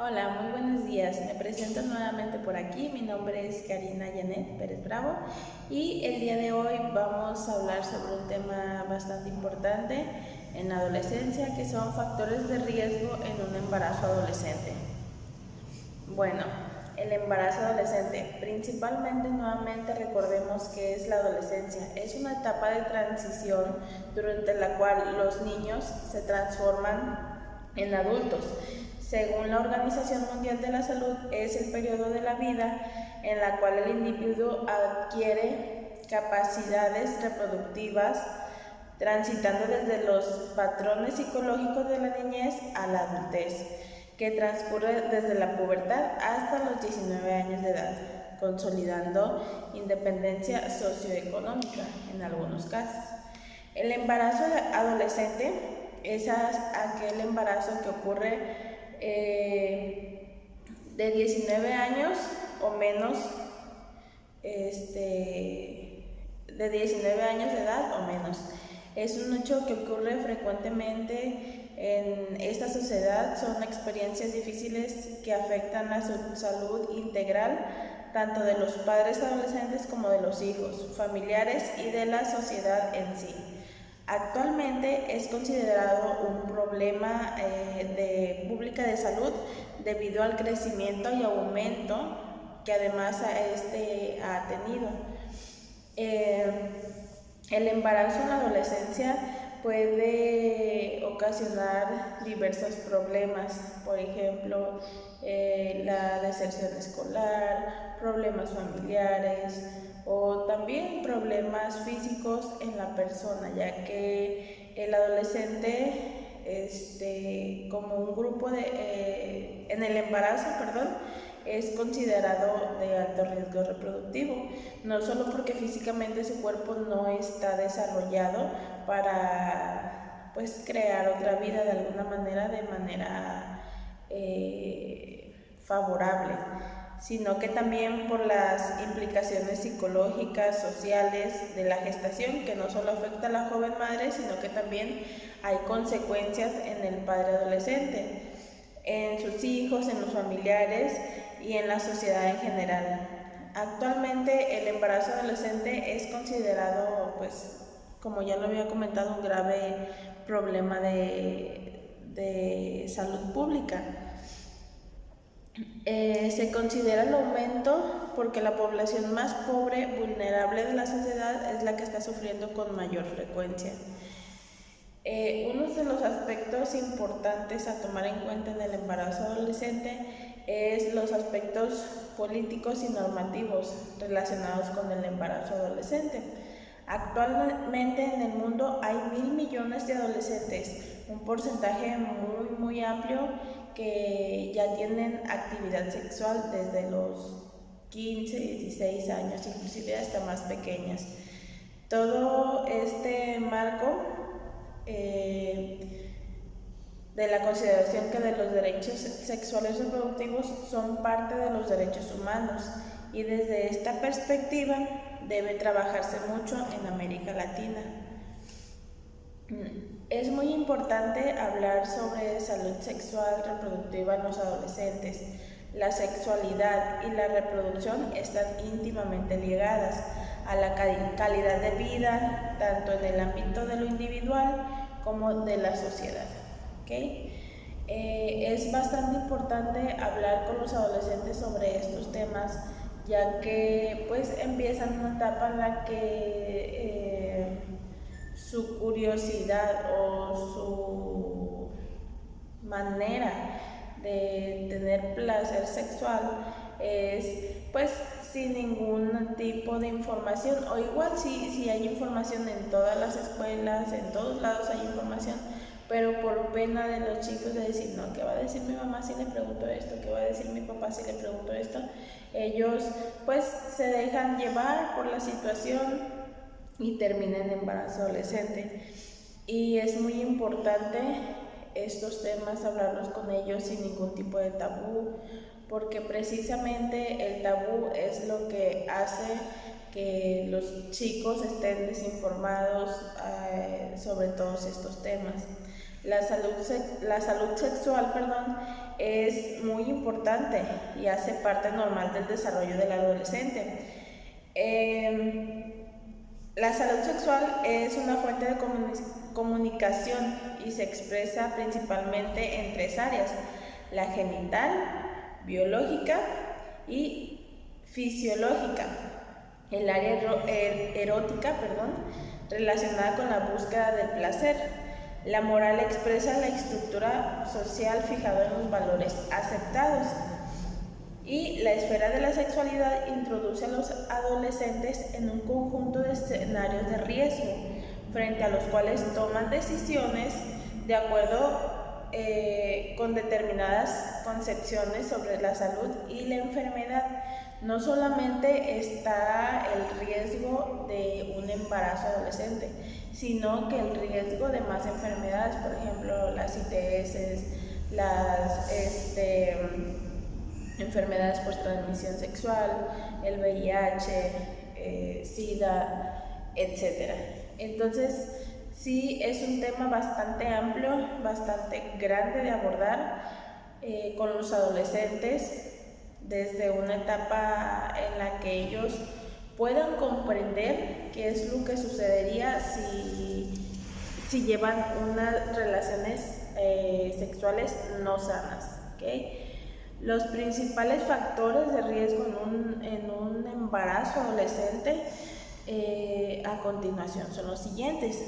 Hola, muy buenos días. Me presento nuevamente por aquí. Mi nombre es Karina Janet Pérez Bravo y el día de hoy vamos a hablar sobre un tema bastante importante en la adolescencia, que son factores de riesgo en un embarazo adolescente. Bueno, el embarazo adolescente, principalmente nuevamente recordemos que es la adolescencia. Es una etapa de transición durante la cual los niños se transforman en adultos. Según la Organización Mundial de la Salud, es el periodo de la vida en la cual el individuo adquiere capacidades reproductivas, transitando desde los patrones psicológicos de la niñez a la adultez, que transcurre desde la pubertad hasta los 19 años de edad, consolidando independencia socioeconómica en algunos casos. El embarazo adolescente es aquel embarazo que ocurre de 19 años o menos, de 19 años de edad o menos. Es un hecho que ocurre frecuentemente en esta sociedad. Son experiencias difíciles que afectan a su salud integral, tanto de los padres adolescentes como de los hijos, familiares y de la sociedad en sí. Actualmente es considerado un problema pública de salud debido al crecimiento y aumento que además ha tenido. El embarazo en la adolescencia puede ocasionar diversos problemas, por ejemplo, la deserción escolar, problemas familiares o también problemas físicos en la persona, ya que el adolescente como un grupo en el embarazo, es considerado de alto riesgo reproductivo, no solo porque físicamente su cuerpo no está desarrollado para crear otra vida de alguna manera, favorable, sino que también por las implicaciones psicológicas, sociales de la gestación, que no solo afecta a la joven madre, sino que también hay consecuencias en el padre adolescente, en sus hijos, en los familiares y en la sociedad en general. Actualmente el embarazo adolescente es considerado, como ya lo había comentado, un grave problema de salud pública. Se considera el aumento porque la población más pobre, vulnerable de la sociedad es la que está sufriendo con mayor frecuencia. Uno de los aspectos importantes a tomar en cuenta en el embarazo adolescente es los aspectos políticos y normativos relacionados con el embarazo adolescente. Actualmente en el mundo hay 1.000 millones de adolescentes, un porcentaje muy amplio que ya tienen actividad sexual desde los 15, 16 años, inclusive hasta más pequeñas. Todo este marco de la consideración que de los derechos sexuales reproductivos son parte de los derechos humanos, y desde esta perspectiva debe trabajarse mucho en América Latina. Es muy importante hablar sobre salud sexual reproductiva en los adolescentes. La sexualidad y la reproducción están íntimamente ligadas a la calidad de vida, tanto en el ámbito de lo individual como de la sociedad. Es bastante importante hablar con los adolescentes sobre estos temas, ya que empiezan una etapa en la que su curiosidad o su manera de tener placer sexual es sin ningún tipo de información, o igual sí hay información en todas las escuelas, en todos lados hay información, pero por pena de los chicos de decir, no, ¿qué va a decir mi mamá si le pregunto esto? ¿Qué va a decir mi papá si le pregunto esto? Ellos se dejan llevar por la situación y terminan en embarazo adolescente. Y es muy importante estos temas hablarlos con ellos sin ningún tipo de tabú, porque precisamente el tabú es lo que hace que los chicos estén desinformados sobre todos estos temas. La salud sexual, es muy importante y hace parte normal del desarrollo del adolescente. La salud sexual es una fuente de comunicación y se expresa principalmente en tres áreas: la genital, biológica y fisiológica. El área erótica, relacionada con la búsqueda del placer. La moral expresa la estructura social fijada en los valores aceptados. Y la esfera de la sexualidad introduce a los adolescentes en un conjunto de escenarios de riesgo, frente a los cuales toman decisiones de acuerdo con determinadas concepciones sobre la salud y la enfermedad. No solamente está el riesgo de un embarazo adolescente, sino que el riesgo de más enfermedades, por ejemplo, las ITS, las enfermedades por transmisión sexual, el VIH, SIDA, etc. Entonces, sí es un tema bastante amplio, bastante grande de abordar con los adolescentes, desde una etapa en la que ellos puedan comprender qué es lo que sucedería si llevan unas relaciones sexuales no sanas, ¿okay? Los principales factores de riesgo en un embarazo adolescente a continuación son los siguientes.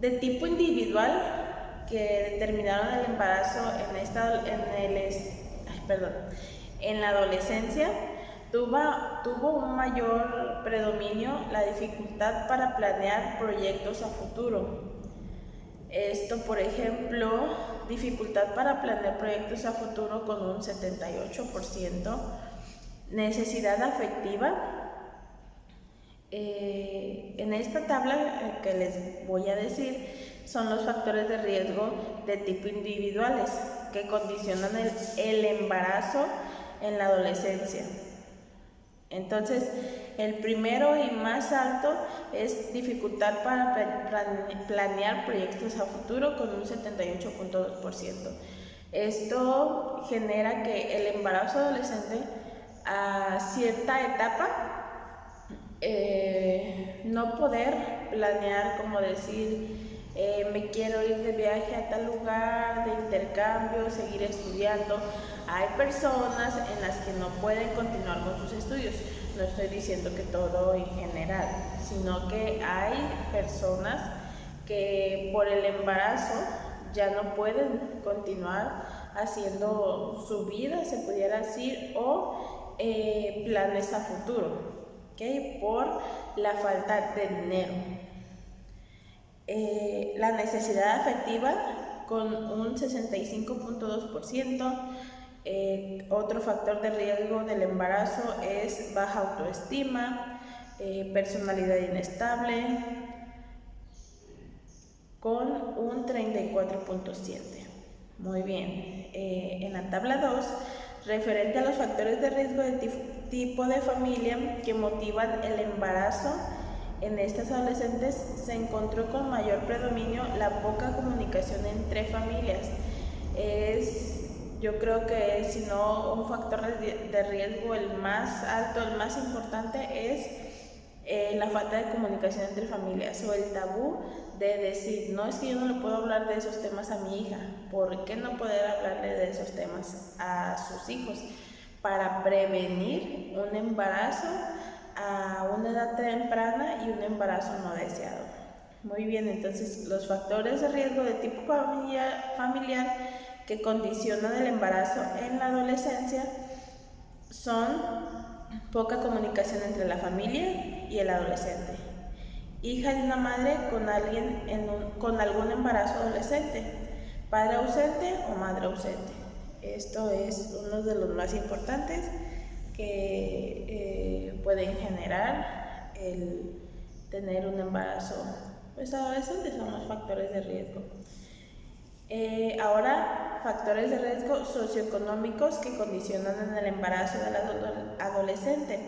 De tipo individual, que determinaron el embarazo en la adolescencia, tuvo un mayor predominio la dificultad para planear proyectos a futuro. Esto, por ejemplo, dificultad para planear proyectos a futuro con un 78%, necesidad afectiva. En esta tabla que les voy a decir son los factores de riesgo de tipo individuales que condicionan el embarazo en la adolescencia. Entonces, el primero y más alto es dificultad para planear proyectos a futuro con un 78.2%. Esto genera que el embarazo adolescente a cierta etapa no poder planear, como decir, me quiero ir de viaje a tal lugar, de intercambio, seguir estudiando. Hay personas en las que no pueden continuar con sus estudios. No estoy diciendo que todo en general, sino que hay personas que por el embarazo ya no pueden continuar haciendo su vida, se pudiera decir, o planes a futuro, ¿okay? Por la falta de dinero. La necesidad afectiva con un 65.2%. Otro factor de riesgo del embarazo es baja autoestima, personalidad inestable, con un 34.7%. Muy bien. En la tabla 2, referente a los factores de riesgo de tipo de familia que motivan el embarazo en estas adolescentes, se encontró con mayor predominio la poca comunicación entre familias. Yo creo que si no un factor de riesgo el más alto, el más importante es la falta de comunicación entre familias, o el tabú de decir, no, es que yo no le puedo hablar de esos temas a mi hija. ¿Por qué no poder hablarle de esos temas a sus hijos? Para prevenir un embarazo a una edad temprana y un embarazo no deseado. Muy bien, entonces los factores de riesgo de tipo familiar que condicionan el embarazo en la adolescencia son poca comunicación entre la familia y el adolescente, hija de una madre con algún embarazo adolescente, padre ausente o madre ausente. Esto es uno de los más importantes que pueden generar el tener un embarazo adolescente. Son los factores de riesgo. Ahora, factores de riesgo socioeconómicos que condicionan en el embarazo del adolescente.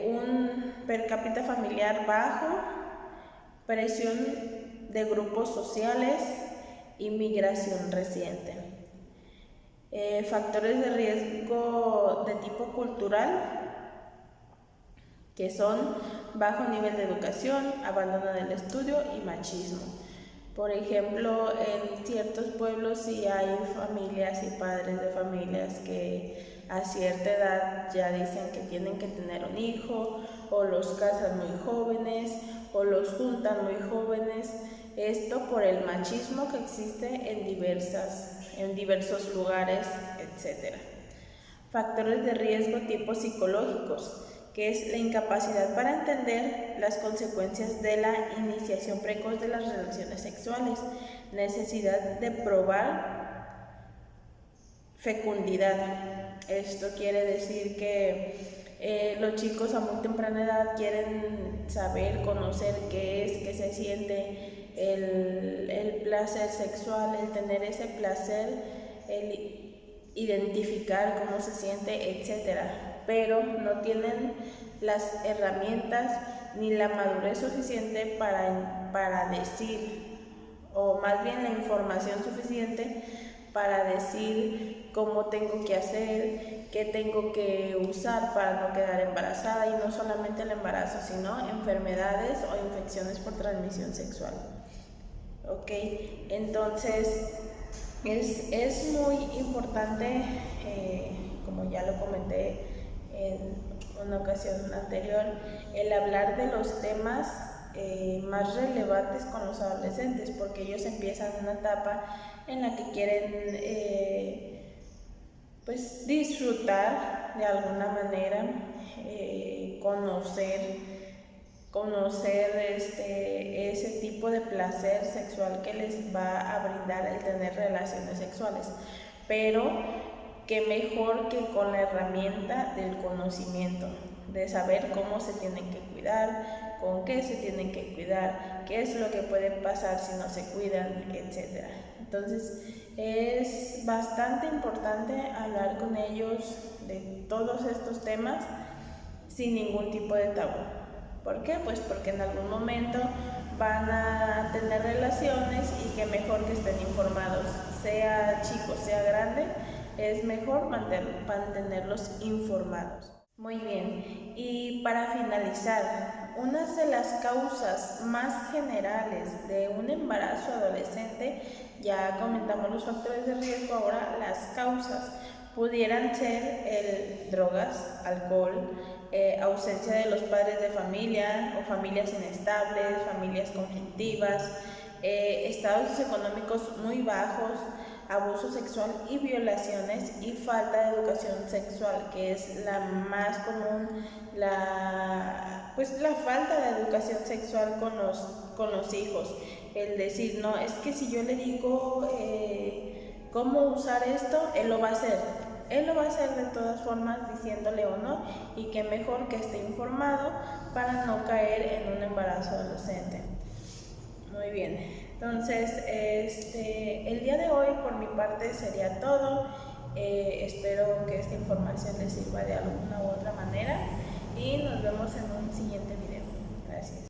Un per cápita familiar bajo, presión de grupos sociales y migración reciente. Factores de riesgo de tipo cultural, que son bajo nivel de educación, abandono del estudio y machismo. Por ejemplo, en ciertos pueblos sí hay familias y padres de familias que a cierta edad ya dicen que tienen que tener un hijo, o los casan muy jóvenes, o los juntan muy jóvenes. Esto por el machismo que existe en diversos lugares, etc. Factores de riesgo tipo psicológicos, que es la incapacidad para entender las consecuencias de la iniciación precoz de las relaciones sexuales, necesidad de probar fecundidad. Esto quiere decir que los chicos a muy temprana edad quieren saber, conocer qué es, qué se siente, el placer sexual, el tener ese placer, el identificar cómo se siente, etcétera. Pero no tienen las herramientas ni la madurez suficiente para decir, o más bien la información suficiente para decir cómo tengo que hacer, qué tengo que usar para no quedar embarazada, y no solamente el embarazo, sino enfermedades o infecciones por transmisión sexual. Ok, entonces es muy importante, como ya lo comenté en una ocasión anterior, el hablar de los temas más relevantes con los adolescentes, porque ellos empiezan una etapa en la que quieren pues disfrutar de alguna manera, conocer ese tipo de placer sexual que les va a brindar el tener relaciones sexuales, pero que mejor que con la herramienta del conocimiento, de saber cómo se tienen que cuidar, con qué se tienen que cuidar, qué es lo que puede pasar si no se cuidan, etc. Entonces es bastante importante hablar con ellos de todos estos temas sin ningún tipo de tabú. ¿Por qué? Pues porque en algún momento van a tener relaciones, y que mejor que estén informados, sea chico, sea grande, es mejor mantenerlos informados. Muy bien, y para finalizar, una de las causas más generales de un embarazo adolescente, ya comentamos los factores de riesgo, ahora las causas pudieran ser drogas, alcohol, ausencia de los padres de familia o familias inestables, familias conflictivas, estados económicos muy bajos, abuso sexual y violaciones, y falta de educación sexual, que es la más común, la falta de educación sexual con los hijos. El decir, no, es que si yo le digo cómo usar esto, él lo va a hacer. Él lo va a hacer de todas formas, diciéndole o no, y que mejor que esté informado para no caer en un embarazo adolescente. Muy bien, entonces el día de hoy por mi parte sería todo. Espero que esta información les sirva de alguna u otra manera, y nos vemos en un siguiente video. Gracias.